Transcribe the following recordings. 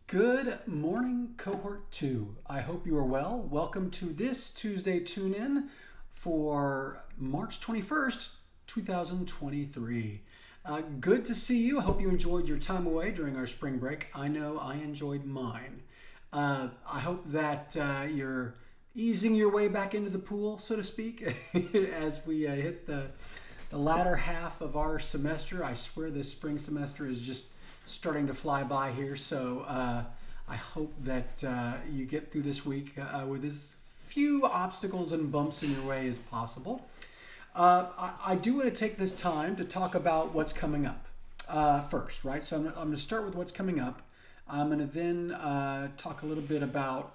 Good morning, Cohort 2. I hope you are well. Welcome to this Tuesday tune-in for March 21st, 2023. Good to see you. I hope you enjoyed your time away during our spring break. I know I enjoyed mine. I hope that you're easing your way back into the pool, so to speak, as we hit the latter half of our semester. I swear this spring semester is just starting to fly by here, so I hope that you get through this week with as few obstacles and bumps in your way as possible. I do want to take this time to talk about what's coming up first, right? So I'm going to start with what's coming up. I'm going to then talk a little bit about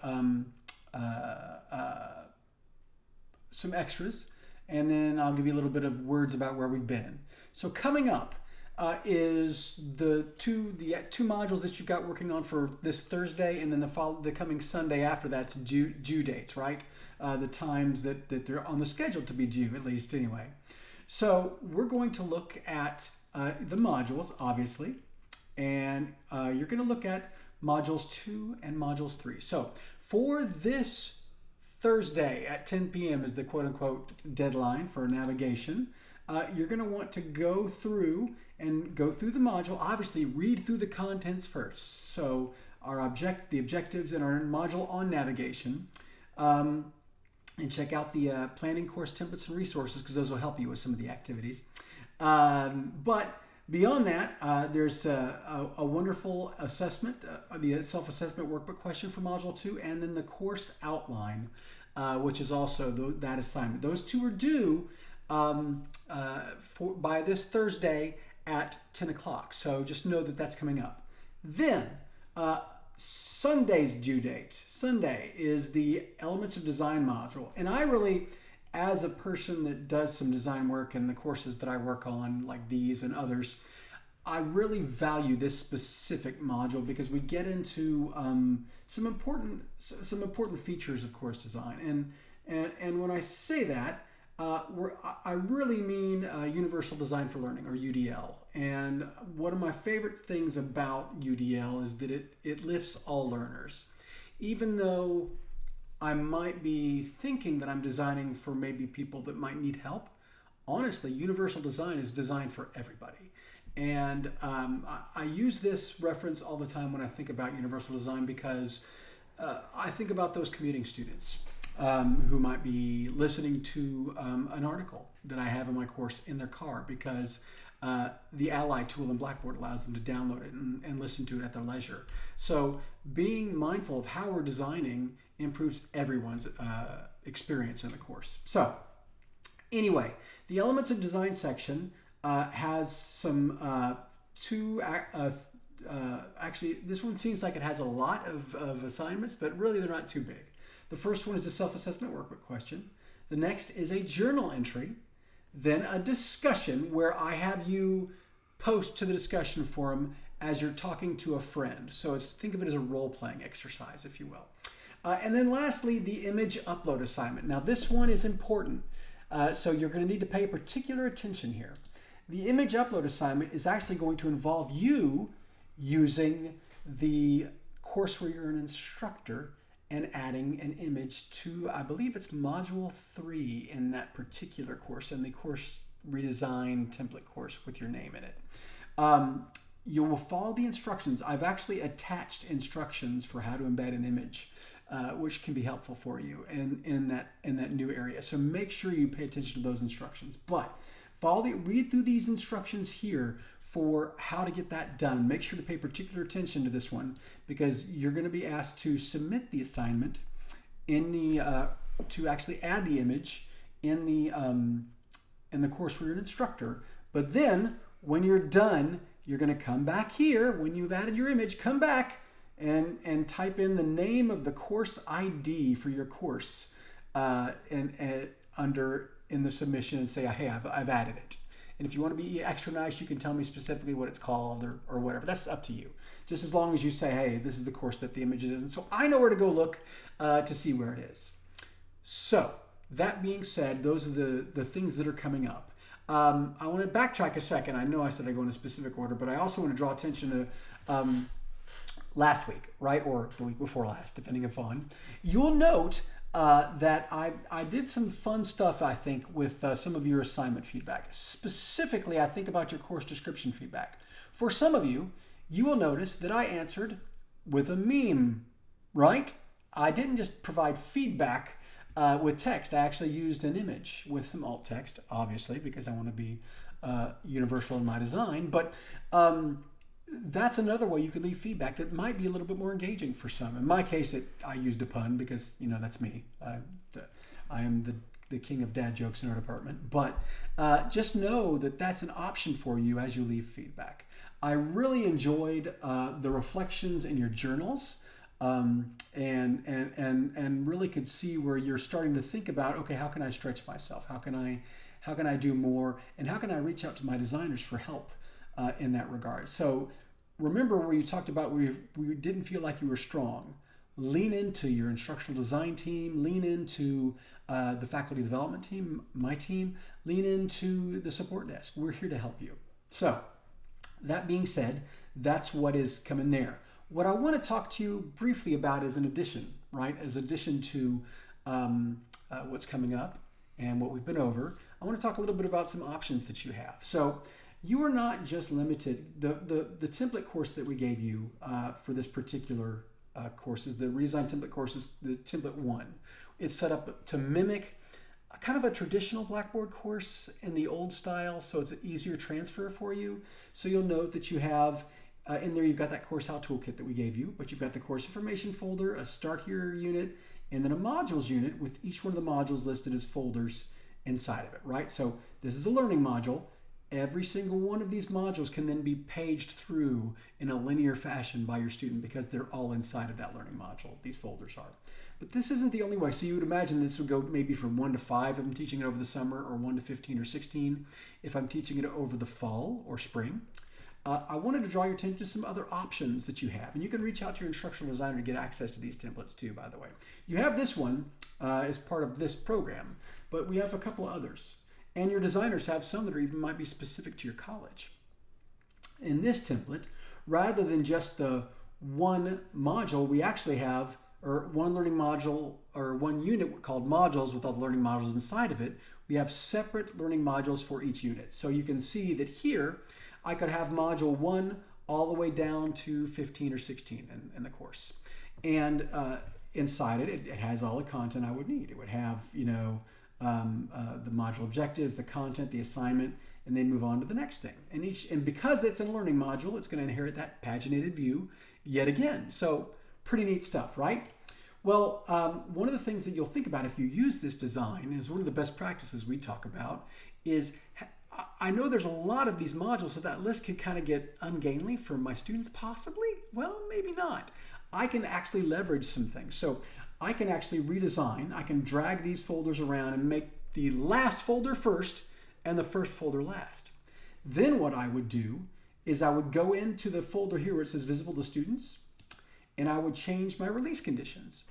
some extras, and then I'll give you a little bit of words about where we've been. So coming up is the two modules that you've got working on for this Thursday, and then the coming Sunday after that's due dates, right? The times that they're on the schedule to be due, at least anyway. So we're going to look at the modules, obviously, and you're going to look at modules 2 and modules 3. So for this Thursday at 10 p.m. is the quote-unquote deadline for navigation. You're going to want to go through the module. Obviously, read through the contents first. So the objectives in our module on navigation, and check out the planning course templates and resources, because those will help you with some of the activities. But beyond that, there's a wonderful assessment, the self-assessment workbook question for module 2, and then the course outline, which is also that assignment. Those two are due by this Thursday at 10 o'clock. So just know that that's coming up. Then Sunday's due date. Sunday is the Elements of Design module. And I really, as a person that does some design work in the courses that I work on, like these and others, I really value this specific module because we get into some important features of course design. And when I say that, I really mean Universal Design for Learning, or UDL. And one of my favorite things about UDL is that it lifts all learners. Even though I might be thinking that I'm designing for maybe people that might need help, honestly, Universal Design is designed for everybody. And I use this reference all the time when I think about Universal Design, because I think about those commuting students who might be listening to an article that I have in my course in their car, because the Ally tool in Blackboard allows them to download it and listen to it at their leisure. So being mindful of how we're designing improves everyone's experience in the course. So anyway, the Elements of Design section has some actually this one seems like it has a lot of assignments, but really they're not too big. The first one is a self-assessment workbook question. The next is a journal entry. Then a discussion where I have you post to the discussion forum as you're talking to a friend. So think of it as a role-playing exercise, if you will. And then lastly, the image upload assignment. Now this one is important, so you're going to need to pay particular attention here. The image upload assignment is actually going to involve you using the course where you're an instructor and adding an image to, I believe it's module 3 in that particular course, in the course redesign template course with your name in it. You will follow the instructions. I've actually attached instructions for how to embed an image, which can be helpful for you in that new area. So make sure you pay attention to those instructions. But read through these instructions here for how to get that done. Make sure to pay particular attention to this one, because you're going to be asked to submit the assignment to actually add the image in the course where you're an instructor. But then when you're done, you're going to come back here. When you've added your image, come back and type in the name of the course ID for your course in the submission, and say, hey, I've added it. And if you want to be extra nice, you can tell me specifically what it's called or whatever. That's up to you. Just as long as you say, hey, this is the course that the image is in. So I know where to go look to see where it is. So that being said, those are the things that are coming up. I want to backtrack a second. I know I said I go in a specific order, but I also want to draw attention to last week, right, or the week before last, depending upon, you'll note that I did some fun stuff, I think, with some of your assignment feedback. Specifically, I think about your course description feedback. For some of you, you will notice that I answered with a meme, right? I didn't just provide feedback with text. I actually used an image with some alt text, obviously, because I want to be universal in my design. But that's another way you could leave feedback that might be a little bit more engaging for some. In my case, I used a pun because, that's me. I am the king of dad jokes in our department. But just know that that's an option for you as you leave feedback. I really enjoyed the reflections in your journals, and really could see where you're starting to think about, okay, how can I stretch myself? How can I do more? And how can I reach out to my designers for help in that regard? So remember where you talked about where you didn't feel like you were strong. Lean into your instructional design team, lean into the faculty development team, my team, lean into the support desk. We're here to help you. So that being said, that's what is coming there. What I want to talk to you briefly about is an addition, right? As addition to what's coming up and what we've been over, I want to talk a little bit about some options that you have. So you are not just limited. The template course that we gave you for this particular course is the Redesign Template course, is the Template 1. It's set up to mimic kind of a traditional Blackboard course in the old style, so it's an easier transfer for you. So you'll note that you have in there, you've got that Course How Toolkit that we gave you, but you've got the course information folder, a Start Here unit, and then a modules unit with each one of the modules listed as folders inside of it, right? So this is a learning module. Every single one of these modules can then be paged through in a linear fashion by your student because they're all inside of that learning module. These folders are. But this isn't the only way. So you would imagine this would go maybe from 1 to 5 if I'm teaching it over the summer, or 1 to 15 or 16 if I'm teaching it over the fall or spring. I wanted to draw your attention to some other options that you have. And you can reach out to your instructional designer to get access to these templates too, by the way. You have this one as part of this program, but we have a couple of others. And your designers have some that are even might be specific to your college. In this template, rather than just the one module, we actually have one learning module or one unit called modules with all the learning modules inside of it. We have separate learning modules for each unit. So you can see that here, I could have module 1 all the way down to 15 or 16 in the course. And inside it has all the content I would need. It would have, the module objectives, the content, the assignment, and then move on to the next thing. And because it's a learning module, it's going to inherit that paginated view yet again. So pretty neat stuff, right? Well, one of the things that you'll think about if you use this design is one of the best practices we talk about is, I know there's a lot of these modules, so that list can kind of get ungainly for my students, possibly. Well, maybe not. I can actually leverage some things. So I can actually redesign. I can drag these folders around and make the last folder first and the first folder last. Then what I would do is I would go into the folder here where it says Visible to Students, and I would change my release conditions.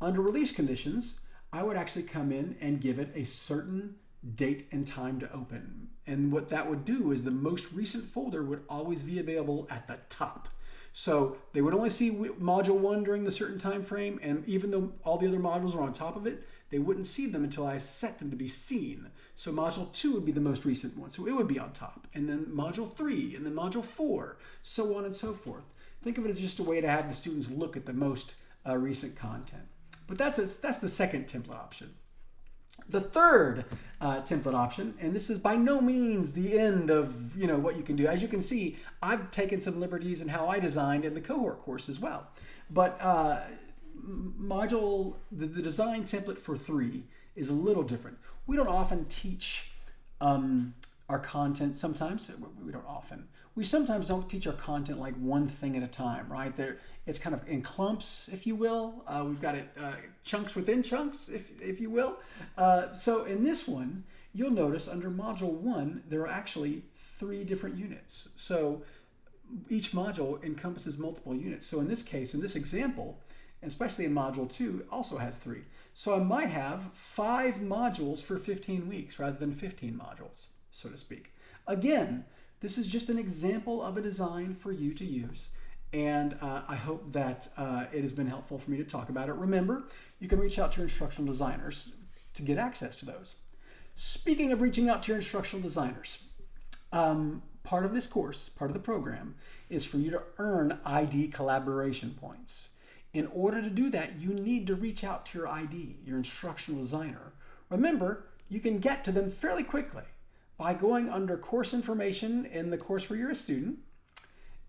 Under release conditions, I would actually come in and give it a certain date and time to open. And what that would do is the most recent folder would always be available at the top. So they would only see module 1 during the certain time frame, and even though all the other modules are on top of it, they wouldn't see them until I set them to be seen. So module 2 would be the most recent one, so it would be on top. And then module 3, and then module 4, so on and so forth. Think of it as just a way to have the students look at the most recent content. But that's the second template option. The third template option, and this is by no means the end of what you can do. As you can see, I've taken some liberties in how I designed in the cohort course as well. But the design template for 3 is a little different. We don't often teach our content. Sometimes we don't often. We sometimes don't teach our content like one thing at a time, right? It's kind of in clumps, if you will. We've got it chunks within chunks, if you will. So in this one, you'll notice under module 1, there are actually 3 different units. So each module encompasses multiple units. So in this case, in this example, and especially in module 2, it also has 3. So I might have 5 modules for 15 weeks rather than 15 modules, so to speak. Again, this is just an example of a design for you to use. And I hope that it has been helpful for me to talk about it. Remember, you can reach out to your instructional designers to get access to those. Speaking of reaching out to your instructional designers, part of this course, part of the program, is for you to earn ID collaboration points. In order to do that, you need to reach out to your ID, your instructional designer. Remember, you can get to them fairly quickly by going under course information in the course where you're a student,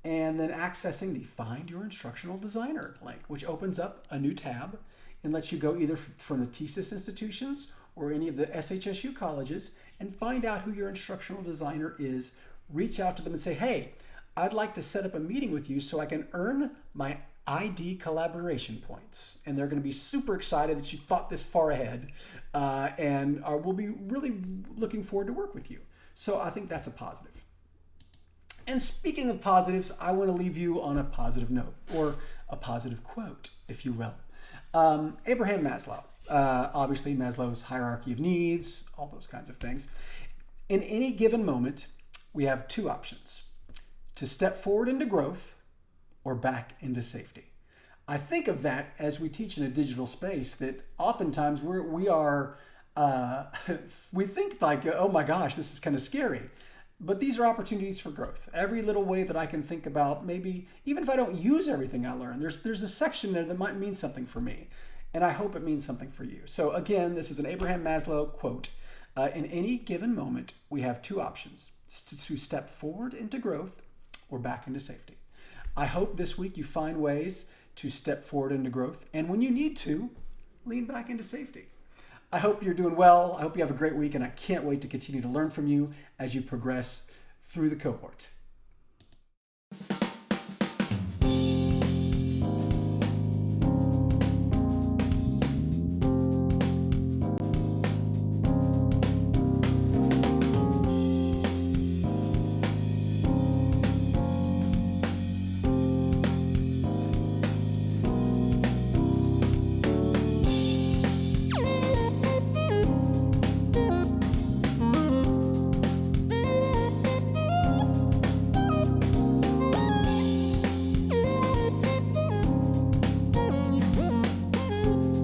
and then accessing the Find Your Instructional Designer link, which opens up a new tab and lets you go either from the TSIS institutions or any of the SHSU colleges and find out who your instructional designer is. Reach out to them and say, hey, I'd like to set up a meeting with you so I can earn my ID collaboration points. And they're going to be super excited that you thought this far ahead and will be really looking forward to work with you. So I think that's a positive. And speaking of positives, I want to leave you on a positive note, or a positive quote, if you will. Abraham Maslow, obviously Maslow's hierarchy of needs, all those kinds of things. In any given moment, we have two options: to step forward into growth or back into safety. I think of that as we teach in a digital space, that oftentimes we think like, oh my gosh, this is kind of scary. But these are opportunities for growth. Every little way that I can think about, maybe even if I don't use everything I learn, there's a section there that might mean something for me. And I hope it means something for you. So again, this is an Abraham Maslow quote. In any given moment, we have two options: to step forward into growth or back into safety. I hope this week you find ways to step forward into growth, and when you need to, lean back into safety. I hope you're doing well. I hope you have a great week, and I can't wait to continue to learn from you as you progress through the cohort.